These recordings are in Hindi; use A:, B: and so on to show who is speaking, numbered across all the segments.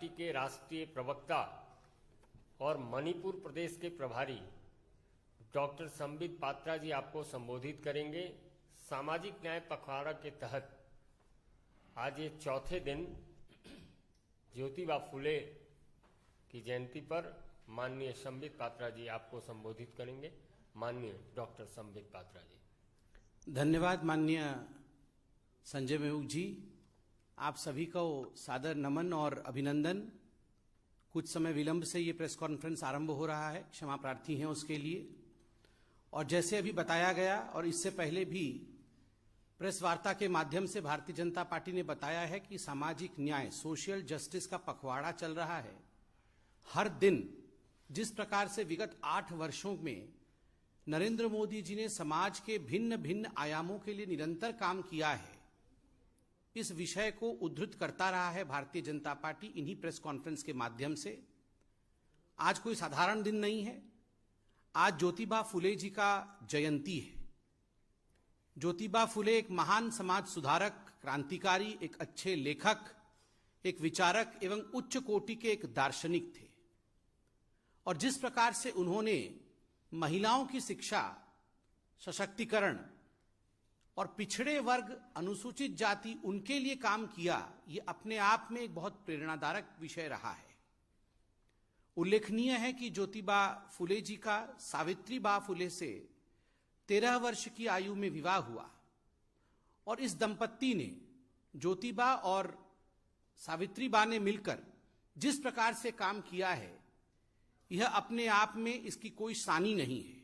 A: पार्टी के राष्ट्रीय प्रवक्ता और मणिपुर प्रदेश के प्रभारी डॉक्टर संबित पात्रा जी आपको संबोधित करेंगे। सामाजिक न्याय पखवाड़ा के तहत आज ये चौथे दिन ज्योतिबा फुले की जयंती पर माननीय संबित पात्रा जी आपको संबोधित करेंगे। माननीय डॉक्टर संबित पात्रा जी।
B: धन्यवाद माननीय संजय मेहुक जी, आप सभी को सादर नमन और अभिनंदन। कुछ समय विलंब से ये प्रेस कॉन्फ्रेंस आरंभ हो रहा है, क्षमा प्रार्थी हैं उसके लिए। और जैसे अभी बताया गया और इससे पहले भी प्रेस वार्ता के माध्यम से भारतीय जनता पार्टी ने बताया है कि सामाजिक न्याय, सोशल जस्टिस का पखवाड़ा चल रहा है। हर दिन जिस प्रकार से विगत 8 वर्षों में नरेंद्र मोदी जी ने समाज के भिन्न भिन्न आयामों के लिए निरंतर काम किया है, इस विषय को उद्धृत करता रहा है भारतीय जनता पार्टी इन्हीं प्रेस कॉन्फ्रेंस के माध्यम से। आज कोई साधारण दिन नहीं है, आज ज्योतिबा फुले जी का जयंती है। ज्योतिबा फुले एक महान समाज सुधारक, क्रांतिकारी, एक अच्छे लेखक, एक विचारक एवं उच्च कोटि के एक दार्शनिक थे। और जिस प्रकार से उन्होंने महिलाओं की शिक्षा, सशक्तिकरण और पिछड़े वर्ग, अनुसूचित जाति, उनके लिए काम किया, ये अपने आप में एक बहुत प्रेरणादायक विषय रहा है। उल्लेखनीय है कि ज्योतिबा फुले जी का सावित्रीबाई फुले से 13 वर्ष की आयु में विवाह हुआ और इस दंपत्ति ने, ज्योतिबा और सावित्रीबाई ने मिलकर जिस प्रकार से काम किया है, यह अपने आप में इसकी कोई सानी नहीं है।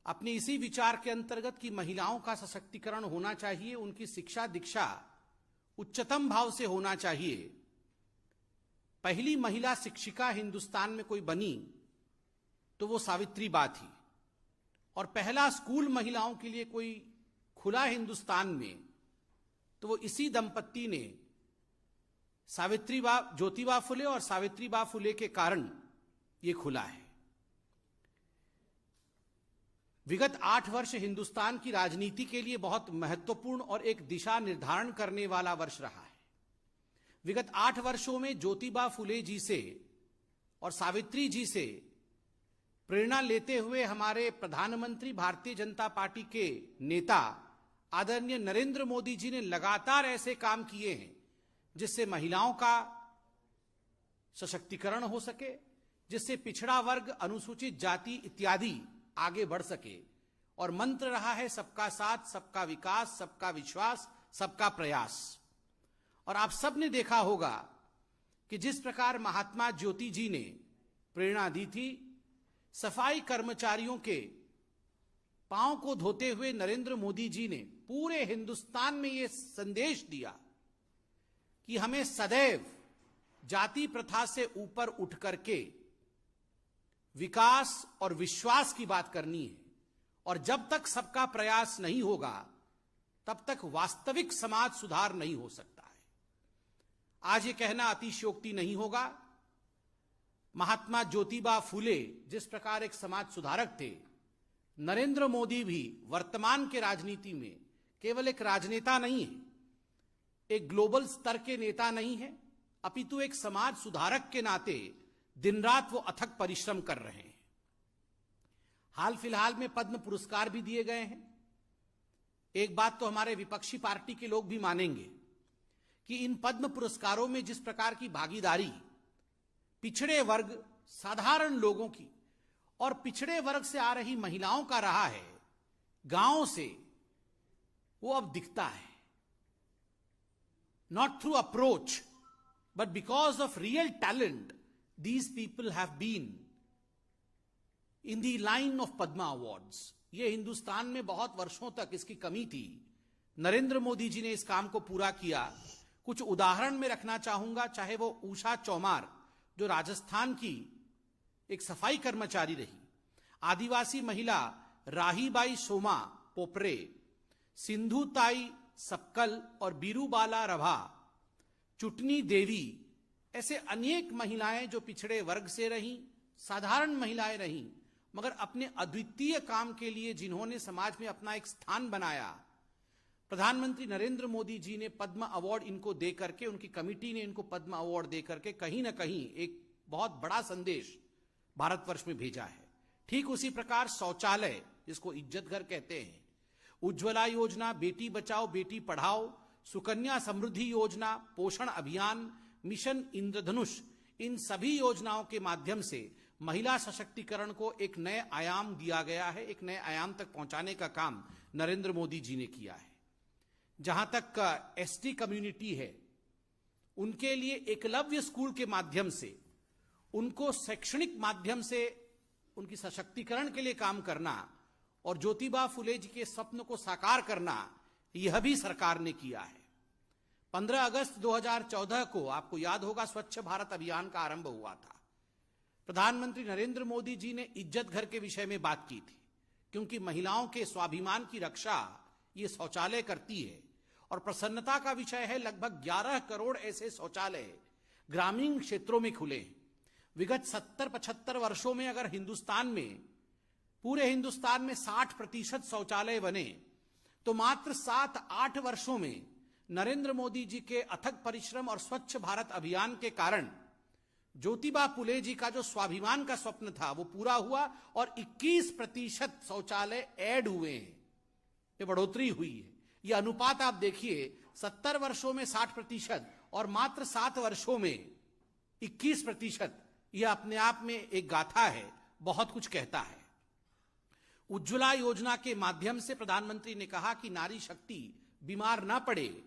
B: अपने इसी विचार के अंतर्गत कि महिलाओं का सशक्तिकरण होना चाहिए, उनकी शिक्षा दीक्षा उच्चतम भाव से होना चाहिए। पहली महिला शिक्षिका हिंदुस्तान में कोई बनी तो वो सावित्रीबाई थी, और पहला स्कूल महिलाओं के लिए कोई खुला हिंदुस्तान में तो वो इसी दंपत्ति ने ज्योतिबा फुले और सावित्रीबाई फुले के कारण ये खुला है। विगत 8 वर्ष हिंदुस्तान की राजनीति के लिए बहुत महत्वपूर्ण और एक दिशा निर्धारण करने वाला वर्ष रहा है। विगत 8 वर्षों में ज्योतिबा फुले जी से और सावित्री जी से प्रेरणा लेते हुए हमारे प्रधानमंत्री, भारतीय जनता पार्टी के नेता आदरणीय नरेंद्र मोदी जी ने लगातार ऐसे काम किए हैं जिससे महिलाओं का सशक्तिकरण हो सके, जिससे पिछड़ा वर्ग, अनुसूचित जाति इत्यादि आगे बढ़ सके। और मंत्र रहा है सबका साथ, सबका विकास, सबका विश्वास, सबका प्रयास। और आप सब ने देखा होगा कि जिस प्रकार महात्मा ज्योति जी ने प्रेरणा दी थी, सफाई कर्मचारियों के पांव को धोते हुए नरेंद्र मोदी जी ने पूरे हिंदुस्तान में यह संदेश दिया कि हमें सदैव जाति प्रथा से ऊपर उठ करके विकास और विश्वास की बात करनी है। और जब तक सबका प्रयास नहीं होगा तब तक वास्तविक समाज सुधार नहीं हो सकता है। आज ये कहना अतिशयोक्ति नहीं होगा, महात्मा ज्योतिबा फुले जिस प्रकार एक समाज सुधारक थे, नरेंद्र मोदी भी वर्तमान के राजनीति में केवल एक राजनेता नहीं है, एक ग्लोबल स्तर के नेता नहीं है, अपितु एक समाज सुधारक के नाते दिन रात वो अथक परिश्रम कर रहे हैं। हाल फिलहाल में पद्म पुरस्कार भी दिए गए हैं। एक बात तो हमारे विपक्षी पार्टी के लोग भी मानेंगे कि इन पद्म पुरस्कारों में जिस प्रकार की भागीदारी पिछड़े वर्ग, साधारण लोगों की और पिछड़े वर्ग से आ रही महिलाओं का रहा है, गांवों से, वो अब दिखता है। Not through approach, but because of real talent, these people have been in the line of Padma Awards. ये हिंदुस्तान में बहुत वर्षों तक इसकी कमी थी। नरेंद्र मोदी जी ने इस काम को पूरा किया। कुछ उदाहरण में रखना चाहूंगा, चाहे वो उषा चौमार जो राजस्थान की एक सफाई कर्मचारी रही, आदिवासी महिला राहीबाई सोमा पोपरे, सिंधु ताई सक्कल और बीरूबाला रभा, चुटनी देवी, ऐसे अनेक महिलाएं जो पिछड़े वर्ग से रहीं, साधारण महिलाएं रहीं, मगर अपने अद्वितीय काम के लिए जिन्होंने समाज में अपना एक स्थान बनाया, प्रधानमंत्री नरेंद्र मोदी जी ने पद्म अवार्ड इनको दे करके, उनकी कमिटी ने इनको पद्म अवार्ड दे करके कहीं ना कहीं एक बहुत बड़ा संदेश भारतवर्ष में भेजा है। ठीक उसी प्रकार शौचालय, जिसको इज्जत घर कहते हैं, उज्ज्वला योजना, बेटी बचाओ बेटी पढ़ाओ, सुकन्या समृद्धि योजना, पोषण अभियान, मिशन इंद्रधनुष, इन सभी योजनाओं के माध्यम से महिला सशक्तिकरण को एक नए आयाम दिया गया है। एक नए आयाम तक पहुंचाने का काम नरेंद्र मोदी जी ने किया है। जहां तक एसटी कम्युनिटी है, उनके लिए एकलव्य स्कूल के माध्यम से उनको शैक्षणिक माध्यम से उनकी सशक्तिकरण के लिए काम करना और ज्योतिबा फुले जी के स्वप्न को साकार करना, यह भी सरकार ने किया है। 15 अगस्त 2014 को आपको याद होगा स्वच्छ भारत अभियान का आरंभ हुआ था। प्रधानमंत्री नरेंद्र मोदी जी ने इज्जत घर के विषय में बात की थी, क्योंकि महिलाओं के स्वाभिमान की रक्षा ये शौचालय करती है। और प्रसन्नता का विषय है, लगभग 11 करोड़ ऐसे शौचालय ग्रामीण क्षेत्रों में खुले हैं। विगत 70-75 वर्षों में अगर हिंदुस्तान में, पूरे हिंदुस्तान में 60% शौचालय बने, तो मात्र 7-8 वर्षों में नरेंद्र मोदी जी के अथक परिश्रम और स्वच्छ भारत अभियान के कारण ज्योतिबा फुले जी का जो स्वाभिमान का स्वप्न था वो पूरा हुआ और 21% शौचालय ऐड हुए हैं। ये बढ़ोतरी हुई है। ये अनुपात आप देखिए, 70 वर्षों में 60% और मात्र 7 वर्षों में 21%। यह अपने आप में एक गाथा है, बहुत कुछ कहता है। उज्ज्वला योजना के माध्यम से प्रधानमंत्री ने कहा कि नारी शक्ति बीमार ना पड़े,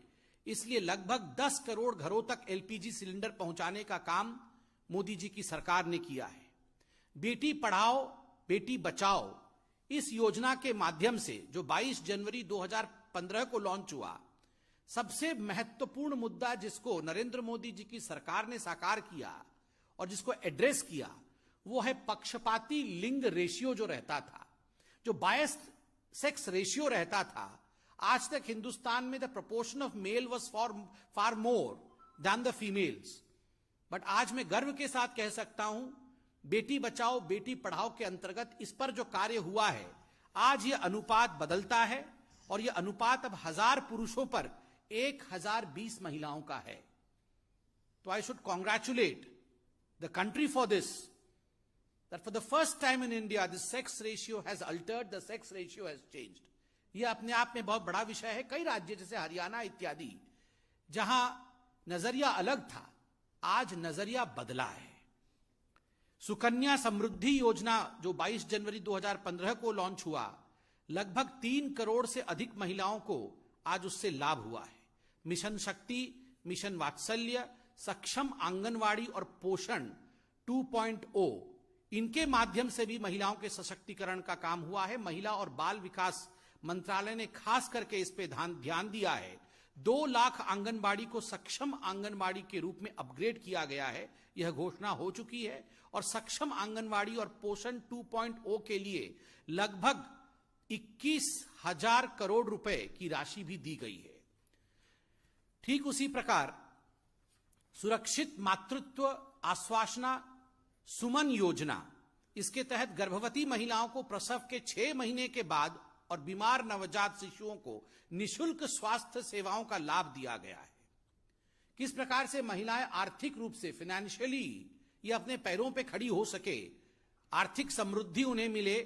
B: इसलिए लगभग 10 करोड़ घरों तक एलपीजी सिलेंडर पहुंचाने का काम मोदी जी की सरकार ने किया है। बेटी पढ़ाओ बेटी बचाओ, इस योजना के माध्यम से जो 22 जनवरी 2015 को लॉन्च हुआ, सबसे महत्वपूर्ण मुद्दा जिसको नरेंद्र मोदी जी की सरकार ने साकार किया और जिसको एड्रेस किया, वो है पक्षपाती लिंग रेशियो जो रहता था, जो बायस्ड सेक्स रेशियो रहता था। आज तक हिंदुस्तान में the proportion of male was far more than the females, but आज मैं गर्व के साथ कह सकता हूं, बेटी बचाओ बेटी पढ़ाओ के अंतर्गत इस पर जो कार्य हुआ है, आज यह अनुपात बदलता है और यह अनुपात अब 1000 पुरुषों पर 1020 महिलाओं का है। तो I should congratulate the country for this, that for the first time in India the sex ratio has altered, the sex ratio has changed. यह अपने आप में बहुत बड़ा विषय है। कई राज्य जैसे हरियाणा इत्यादि, जहां नजरिया अलग था, आज नजरिया बदला है। सुकन्या समृद्धि योजना जो 22 जनवरी 2015 को लॉन्च हुआ, लगभग 3 करोड़ से अधिक महिलाओं को आज उससे लाभ हुआ है। मिशन शक्ति, मिशन वात्सल्य, सक्षम आंगनवाड़ी और पोषण 2.0, इनके माध्यम से भी महिलाओं के सशक्तिकरण का काम हुआ है। महिला और बाल विकास मंत्रालय ने खास करके इस पे ध्यान दिया है। 2 लाख आंगनबाड़ी को सक्षम आंगनबाड़ी के रूप में अपग्रेड किया गया है, यह घोषणा हो चुकी है। और सक्षम आंगनबाड़ी और पोषण 2.0 के लिए लगभग 21,000 करोड़ रुपए की राशि भी दी गई है। ठीक उसी प्रकार सुरक्षित मातृत्व आश्वासना सुमन योजना, इसके तहत गर्भवती महिलाओं को प्रसव के 6 महीने के बाद और बीमार नवजात शिशुओं को निशुल्क स्वास्थ्य सेवाओं का लाभ दिया गया है। किस प्रकार से महिलाएं आर्थिक रूप से, फाइनेंशियली ये अपने पैरों पे खड़ी हो सके, आर्थिक समृद्धि उन्हें मिले,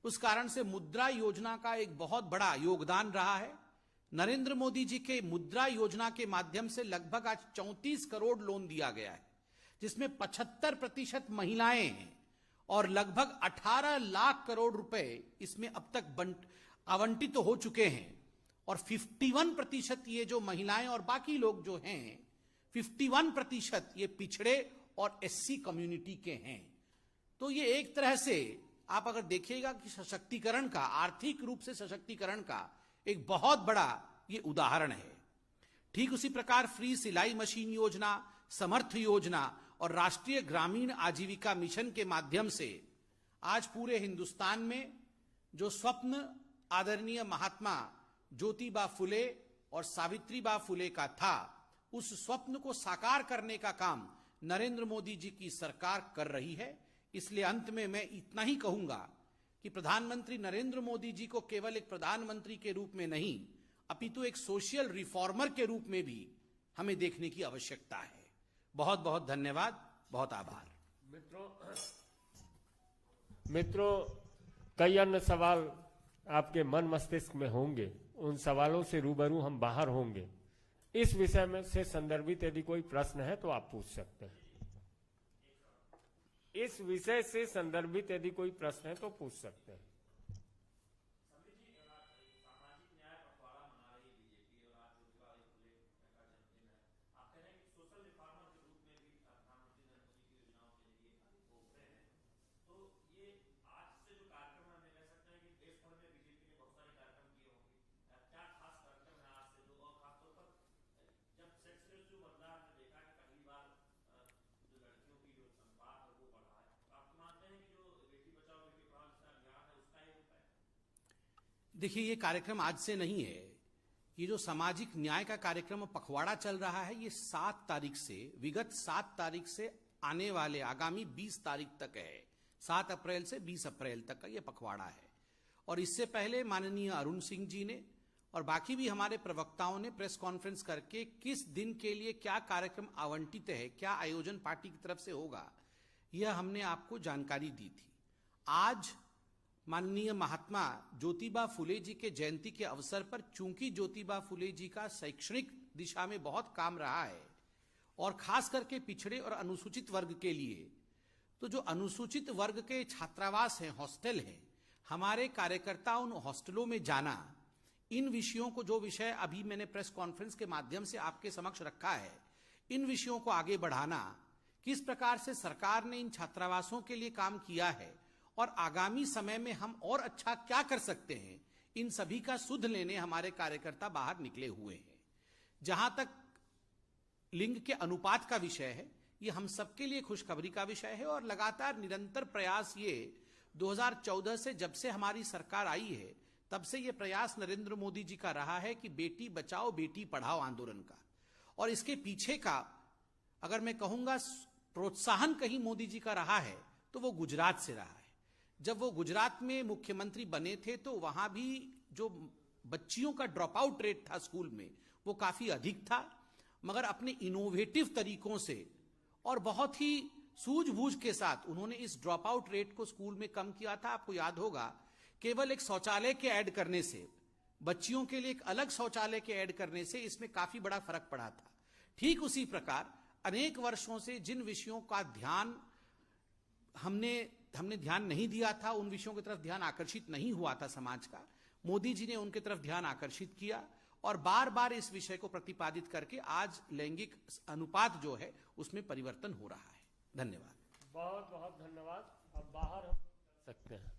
B: उस कारण से मुद्रा योजना का एक बहुत बड़ा योगदान रहा है। नरेंद्र मोदी जी के मुद्रा योजना के माध्यम से लगभग आज 34 करोड़ लोन दिया गया है, जिसमें 75% महिलाएं हैं और लगभग 18 लाख करोड़ रुपए इसमें अब तक आवंटित तो हो चुके हैं। और 51% ये जो महिलाएं और बाकी लोग जो हैं, 51% ये पिछड़े और एससी कम्युनिटी के हैं। तो ये एक तरह से आप अगर देखिएगा कि सशक्तिकरण का, आर्थिक रूप से सशक्तिकरण का एक बहुत बड़ा ये उदाहरण है। ठीक उसी प्रकार फ्री सिलाई मशीन योजना, समर्थ योजना और राष्ट्रीय ग्रामीण आजीविका मिशन के माध्यम से आज पूरे हिंदुस्तान में जो स्वप्न आदरणीय महात्मा ज्योतिबा फुले और सावित्रीबा फुले का था, उस स्वप्न को साकार करने का काम नरेंद्र मोदी जी की सरकार कर रही है। इसलिए अंत में मैं इतना ही कहूंगा कि प्रधानमंत्री नरेंद्र मोदी जी को केवल एक प्रधानमंत्री के रूप में नहीं, अपितु एक सोशल रिफॉर्मर के रूप में भी हमें देखने की आवश्यकता है। बहुत बहुत धन्यवाद, बहुत आभार।
A: मित्रों, कई अन्य सवाल आपके मन मस्तिष्क में होंगे, उन सवालों से रूबरू हम बाहर होंगे। इस विषय में से संदर्भित यदि कोई प्रश्न है तो आप पूछ सकते हैं। इस विषय से संदर्भित यदि कोई प्रश्न है तो पूछ सकते हैं।
B: देखिए, ये कार्यक्रम आज से नहीं है। ये जो सामाजिक न्याय का कार्यक्रम पखवाड़ा चल रहा है, ये 7 तारीख से, विगत 7 तारीख से आने वाले आगामी 20 तारीख तक है। 7 अप्रैल से 20 अप्रैल तक का ये पखवाड़ा है। और इससे पहले माननीय अरुण सिंह जी ने और बाकी भी हमारे प्रवक्ताओं ने प्रेस कॉन्फ्रेंस करके किस दिन के लिए क्या कार्यक्रम आवंटित है, क्या आयोजन पार्टी की तरफ से होगा, यह हमने आपको जानकारी दी थी। आज माननीय महात्मा ज्योतिबा फुले जी के जयंती के अवसर पर, चूंकि ज्योतिबा फुले जी का शैक्षणिक दिशा में बहुत काम रहा है और खास करके पिछड़े और अनुसूचित वर्ग के लिए, तो जो अनुसूचित वर्ग के छात्रावास हैं, हॉस्टल हैं, हमारे कार्यकर्ता उन हॉस्टलों में जाना, इन विषयों को, जो विषय अभी मैंने प्रेस कॉन्फ्रेंस के माध्यम से आपके समक्ष रखा है, इन विषयों को आगे बढ़ाना, किस प्रकार से सरकार ने इन छात्रावासों के लिए काम किया है और आगामी समय में हम और अच्छा क्या कर सकते हैं, इन सभी का सुध लेने हमारे कार्यकर्ता बाहर निकले हुए हैं। जहां तक लिंग के अनुपात का विषय है, ये हम सबके लिए खुशखबरी का विषय है और लगातार निरंतर प्रयास, ये 2014 से जब से हमारी सरकार आई है तब से ये प्रयास नरेंद्र मोदी जी का रहा है कि बेटी बचाओ बेटी पढ़ाओ आंदोलन का। और इसके पीछे का अगर मैं कहूंगा प्रोत्साहन कहीं मोदी जी का रहा है तो वो गुजरात से रहा है। जब वो गुजरात में मुख्यमंत्री बने थे तो वहां भी जो बच्चियों का ड्रॉप आउट रेट था स्कूल में, वो काफी अधिक था, मगर अपने इनोवेटिव तरीकों से और बहुत ही सूझबूझ के साथ उन्होंने इस ड्रॉप आउट रेट को स्कूल में कम किया था। आपको याद होगा, केवल एक शौचालय के ऐड करने से, बच्चियों के लिए एक अलग शौचालय के ऐड करने से इसमें काफी बड़ा फर्क पड़ा था। ठीक उसी प्रकार अनेक वर्षों से जिन विषयों का ध्यान हमने ध्यान नहीं दिया था, उन विषयों की तरफ ध्यान आकर्षित नहीं हुआ था समाज का, मोदी जी ने उनकी तरफ ध्यान आकर्षित किया और बार बार इस विषय को प्रतिपादित करके आज लैंगिक अनुपात जो है उसमें परिवर्तन हो रहा है। धन्यवाद।
A: बहुत बहुत धन्यवाद। अब बाहर हम सकते हैं।